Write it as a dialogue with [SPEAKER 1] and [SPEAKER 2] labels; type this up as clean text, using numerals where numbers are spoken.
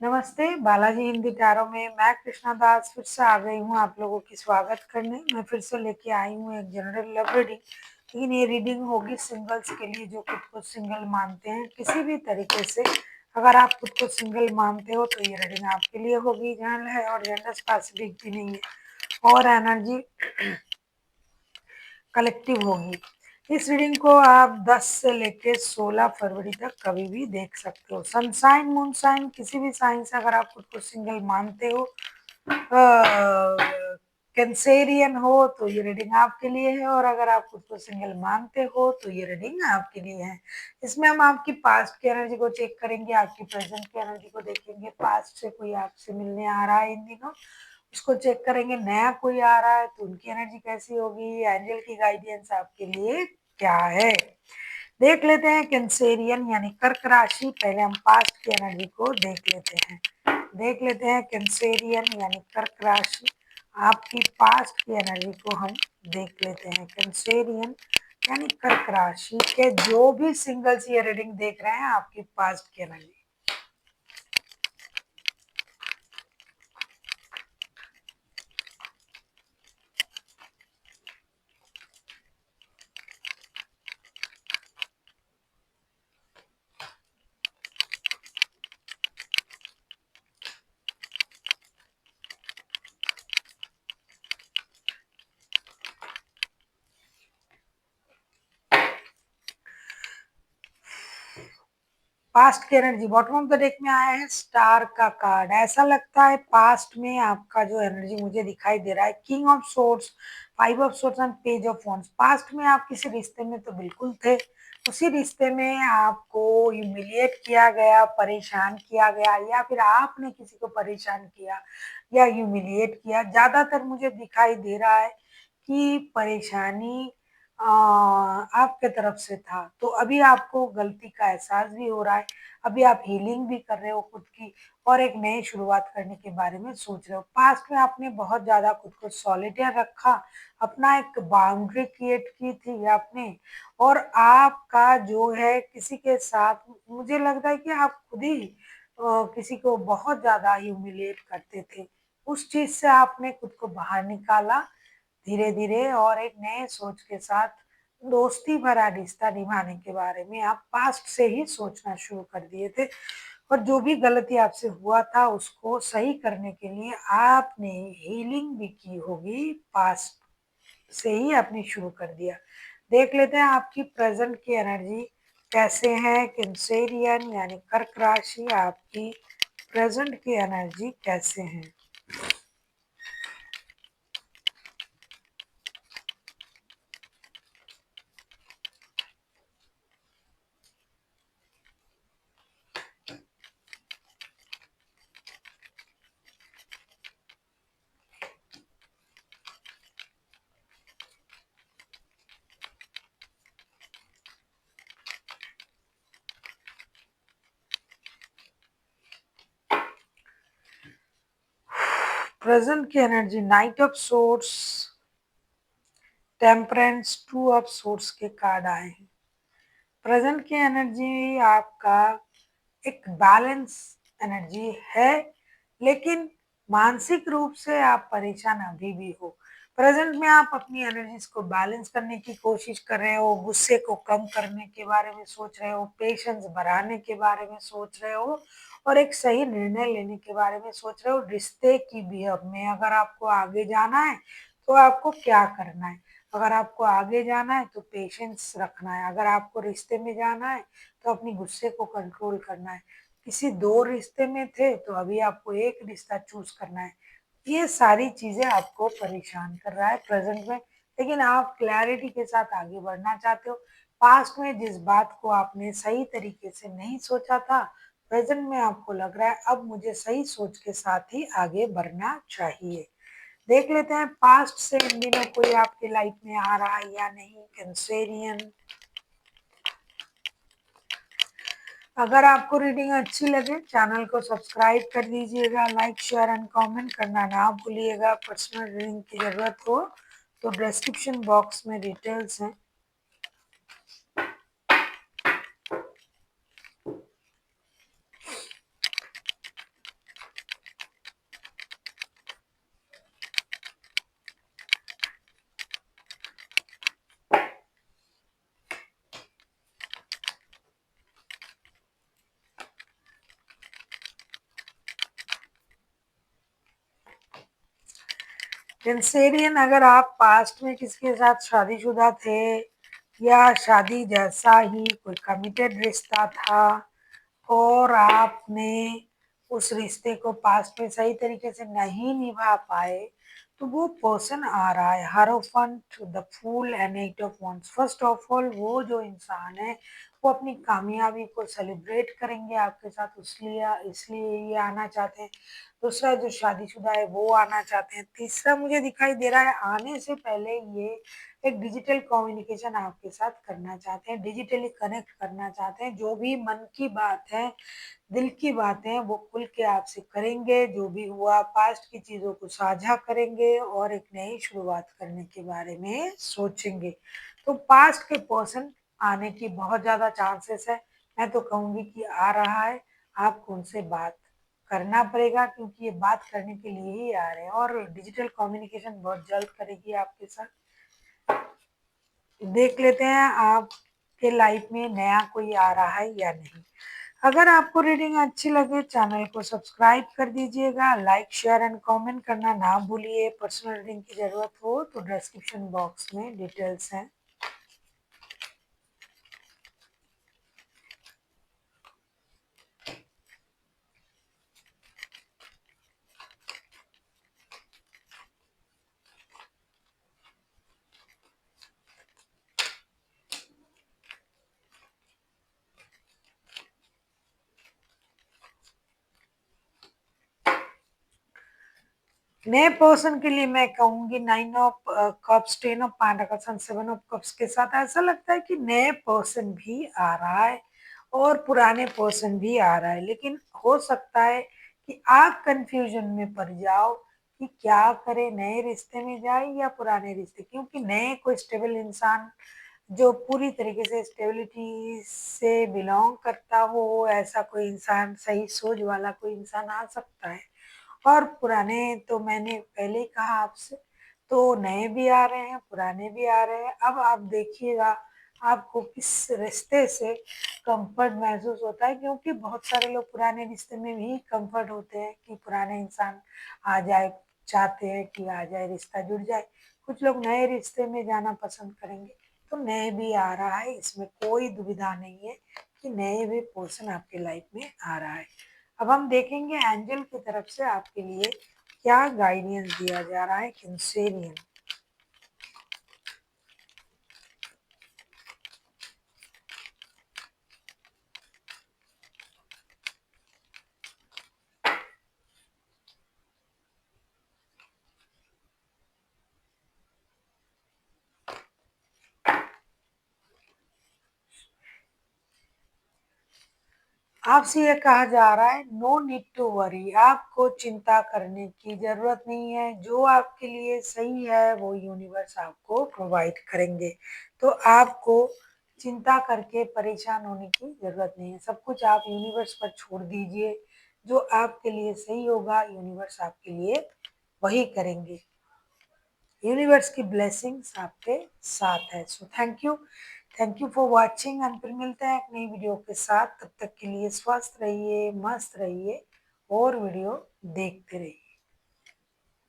[SPEAKER 1] नमस्ते, बालाजी हिंदी टैरो में मैं कृष्णा दास फिर से आ गई हूँ आप लोगों की स्वागत करने। मैं फिर से लेके आई हूँ एक जनरल लव रीडिंग, लेकिन ये रीडिंग होगी सिंगल्स के लिए जो खुद को सिंगल मानते हैं किसी भी तरीके से। अगर आप खुद को सिंगल मानते हो तो ये रीडिंग आपके लिए होगी। जनरल है और जनरल स्पेसिफिक भी नहीं है और एनर्जी कलेक्टिव होगी। इस रीडिंग को आप 10 से लेके 16 फरवरी तक कभी भी देख सकते हो। सनसाइन मूनसाइन किसी भी साइन से अगर आप खुद को सिंगल मानते हो, कैंसेरियन हो तो ये रीडिंग आपके लिए है, और अगर आप खुद को सिंगल मानते हो तो ये रीडिंग आपके लिए है। इसमें हम आपकी पास्ट की एनर्जी को चेक करेंगे, आपकी प्रेजेंट की एनर्जी को देखेंगे। पास्ट से कोई आपसे मिलने आ रहा है इन दिनों, उसको चेक करेंगे। नया कोई आ रहा है तो उनकी एनर्जी कैसी होगी, एंजल की गाइडेंस आपके लिए क्या है, देख लेते हैं। कैंसेरियन यानी कर्क राशि, पहले हम पास्ट की एनर्जी को देख लेते हैं। कैंसेरियन यानी कर्क राशि, आपकी पास्ट की एनर्जी को हम देख लेते हैं। कैंसेरियन यानी कर्क राशि के जो भी सिंगल्स ये रीडिंग देख रहे हैं, आपकी पास्ट की एनर्जी। पास्ट की energy bottom of the deck में आया है स्टार का कार्ड। ऐसा लगता है पास्ट में आपका जो एनर्जी मुझे दिखाई दे रहा है, king of swords, five of swords and page of wands. Past में आप किसी रिश्ते में तो बिल्कुल थे, उसी रिश्ते में आपको ह्यूमिलिएट किया गया, परेशान किया गया, या फिर आपने किसी को परेशान किया या ह्यूमिलिएट किया। ज्यादातर मुझे दिखाई दे रहा है कि परेशानी आपके तरफ से था, तो अभी आपको गलती का एहसास भी हो रहा है। अभी आप हीलिंग भी कर रहे हो खुद की और एक नई शुरुआत करने के बारे में सोच रहे हो। पास्ट में आपने बहुत ज्यादा खुद को सॉलिटेयर रखा, अपना एक बाउंड्री क्रिएट की थी आपने, और आपका जो है किसी के साथ, मुझे लगता है कि आप खुद ही किसी को बहुत ज्यादा ह्यूमिलिएट करते थे। उस चीज से आपने खुद को बाहर निकाला धीरे धीरे, और एक नए सोच के साथ दोस्ती भरा रिश्ता निभाने के बारे में आप पास्ट से ही सोचना शुरू कर दिए थे। और जो भी गलती आपसे हुआ था उसको सही करने के लिए आपने हीलिंग भी की होगी, पास्ट से ही आपने शुरू कर दिया। देख लेते हैं आपकी प्रेजेंट की एनर्जी कैसे है। कैंसेरियन यानी कर्क राशि, आपकी प्रेजेंट की एनर्जी कैसे है। प्रेजेंट की energy night of source, temperance, two of source के कार्ड आए हैं। प्रेजेंट की एनर्जी आपका एक बैलेंस एनर्जी है, लेकिन मानसिक रूप से आप परेशान अभी भी हो। प्रेजेंट में आप अपनी एनर्जीज को बैलेंस करने की कोशिश कर रहे हो, गुस्से को कम करने के बारे में सोच रहे हो, पेशेंस बढ़ाने के बारे में सोच रहे हो, और एक सही निर्णय लेने के बारे में सोच रहे हो। रिश्ते की बिहेव में अगर आपको आगे जाना है तो आपको क्या करना है। अगर आपको आगे जाना है तो पेशेंस रखना है, अगर आपको रिश्ते में जाना है तो अपनी गुस्से को कंट्रोल करना है। किसी दो रिश्ते में थे तो अभी आपको एक रिश्ता चूज करना है। ये सारी चीजें आपको परेशान कर रहा है प्रेजेंट में, लेकिन आप क्लैरिटी के साथ आगे बढ़ना चाहते हो। पास्ट में जिस बात को आपने सही तरीके से नहीं सोचा था, प्रेजेंट में आपको लग रहा है अब मुझे सही सोच के साथ ही आगे बढ़ना चाहिए। देख लेते हैं पास्ट से इन दिनों कोई आपके लाइफ में आ रहा है या नहीं। कैंसेरियन, अगर आपको रीडिंग अच्छी लगे चैनल को सब्सक्राइब कर दीजिएगा, लाइक शेयर एंड कमेंट करना ना भूलिएगा। पर्सनल रीडिंग की जरूरत हो तो डिस्क्रिप्शन बॉक्स में डिटेल्स हैं। कैंसेरियन, अगर आप पास्ट में किसके साथ शादीशुदा थे या शादी जैसा ही कोई कमिटेड रिश्ता था और आपने उस रिश्ते को पास्ट में सही तरीके से नहीं निभा पाए, तो वो पर्सन आ रहा है hierophant, the fool and eight of wands। First of all वो जो इंसान है वो अपनी कामयाबी को सेलिब्रेट करेंगे आपके साथ, इसलिए इसलिए ये आना चाहते हैं। दूसरा जो शादीशुदा है वो आना चाहते हैं। तीसरा मुझे दिखाई दे रहा है आने से पहले ये एक डिजिटल कम्युनिकेशन आपके साथ करना चाहते हैं, डिजिटली कनेक्ट करना चाहते हैं। जो भी मन की बात है, दिल की बातें वो खुल के आपसे करेंगे, जो भी हुआ पास्ट की चीज़ों को साझा करेंगे और एक नई शुरुआत करने के बारे में सोचेंगे। तो पास्ट के पर्सन आने की बहुत ज़्यादा चांसेस है। मैं तो कहूँगी कि आ रहा है, आपको उनसे बात करना पड़ेगा क्योंकि ये बात करने के लिए ही आ रहे हैं और डिजिटल कम्युनिकेशन बहुत जल्द करेगी आपके साथ। देख लेते हैं आपके लाइफ में नया कोई आ रहा है या नहीं। अगर आपको रीडिंग अच्छी लगे चैनल को सब्सक्राइब कर दीजिएगा, लाइक शेयर एंड कमेंट करना ना भूलिए। पर्सनल रीडिंग की जरूरत हो तो डिस्क्रिप्शन बॉक्स में डिटेल्स हैं। नए पर्सन के लिए मैं कहूंगी 9 of cups, 10 of pentacles and 7 of cups के साथ ऐसा लगता है कि नए पर्सन भी आ रहा है और पुराने पर्सन भी आ रहा है, लेकिन हो सकता है कि आप कंफ्यूजन में पड़ जाओ कि क्या करें, नए रिश्ते में जाए या पुराने रिश्ते, क्योंकि नए कोई स्टेबल इंसान जो पूरी तरीके से स्टेबिलिटी से बिलोंग करता हो, ऐसा कोई इंसान, सही सोच वाला कोई इंसान आ सकता है। और पुराने तो मैंने पहले ही कहा आपसे, तो नए भी आ रहे हैं, पुराने भी आ रहे हैं। अब आप देखिएगा आपको किस रिश्ते से कंफर्ट महसूस होता है, क्योंकि बहुत सारे लोग पुराने रिश्ते में भी कंफर्ट होते हैं कि पुराने इंसान आ जाए, चाहते हैं कि आ जाए, रिश्ता जुड़ जाए। कुछ लोग नए रिश्ते में जाना पसंद करेंगे। तो नए भी आ रहा है, इसमें कोई दुविधा नहीं है कि नए भी पोर्शन आपके लाइफ में आ रहा है। अब हम देखेंगे एंजल की तरफ से आपके लिए क्या गाइडेंस दिया जा रहा है कैंसेरियन। आपसे ये कहा जा रहा है नो नीड टू वरी, आपको चिंता करने की जरूरत नहीं है। जो आपके लिए सही है वो यूनिवर्स आपको प्रोवाइड करेंगे। तो आपको चिंता करके परेशान होने की जरूरत नहीं है। सब कुछ आप यूनिवर्स पर छोड़ दीजिए। जो आपके लिए सही होगा यूनिवर्स आपके लिए वही करेंगे। यूनिवर्स की ब्लेसिंग्स आपके साथ है। So thank you for watching and फिर मिलते हैं एक नई वीडियो के साथ। तब तक के लिए स्वस्थ रहिए, मस्त रहिए और वीडियो देखते रहिए।